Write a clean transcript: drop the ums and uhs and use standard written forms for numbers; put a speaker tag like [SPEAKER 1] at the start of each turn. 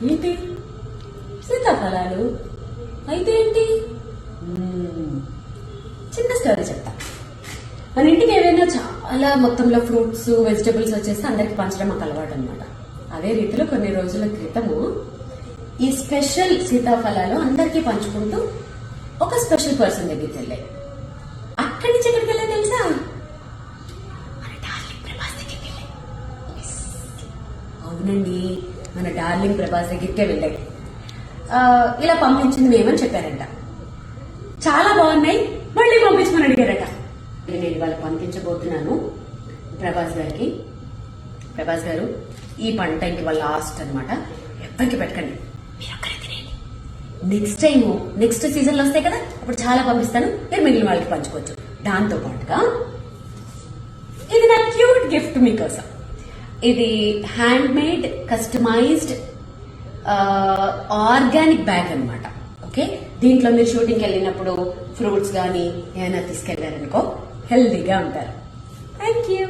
[SPEAKER 1] ఏంటి సీతాఫలాలు అయితే ఏంటి? చిన్న స్టోరీ చెప్తా. మన ఇంటికి ఏవైనా చాలా మొత్తంలో ఫ్రూట్స్ వెజిటబుల్స్ వచ్చేసి అందరికి పంచడం మాకు అలవాటు అనమాట. అదే రీతిలో కొన్ని రోజుల క్రితము ఈ స్పెషల్ సీతాఫలాలు అందరికీ పంచుకుంటూ ఒక స్పెషల్ పర్సన్ దగ్గరికి వెళ్ళాయి. అక్కడి నుంచి ఎక్కడికి వెళ్ళా తెలుసా? మన డార్లింగ్ ప్రభాస్ దగ్గరికి వెళ్ళాయి. అవునండి, మన డార్లింగ్ ప్రభాస్ దగ్గరికే వెళ్ళాయి. ఇలా పంపించింది మేమని చెప్పారంట. చాలా బాగున్నాయి, మళ్ళీ పంపించమని అడిగారట. నేను ఇవాళ పంపించబోతున్నాను ప్రభాస్ గారికి. ప్రభాస్ గారు, ఈ పంట ఇంక వాళ్ళ లాస్ట్ అనమాట, ఎవ్వరికి పెట్టకండి, మీరు ఒక్కరే తినేయండి. నెక్స్ట్ టైం నెక్స్ట్ సీజన్ లో వస్తాయి కదా, అప్పుడు చాలా పంపిస్తాను, మీరు మిగిలిన వాళ్ళకి పంచుకోవచ్చు. దాంతో పాటుగా ఇది నా క్యూట్ గిఫ్ట్ మీకోసం. ఇది hand made customized organic bag అనమాట. ఓకే, దీంట్లో మీరు షూటింగ్కి వెళ్ళినప్పుడు ఫ్రూట్స్ కానీ ఏమైనా తీసుకెళ్లారనుకో హెల్దీగా ఉంటారు. Thank you.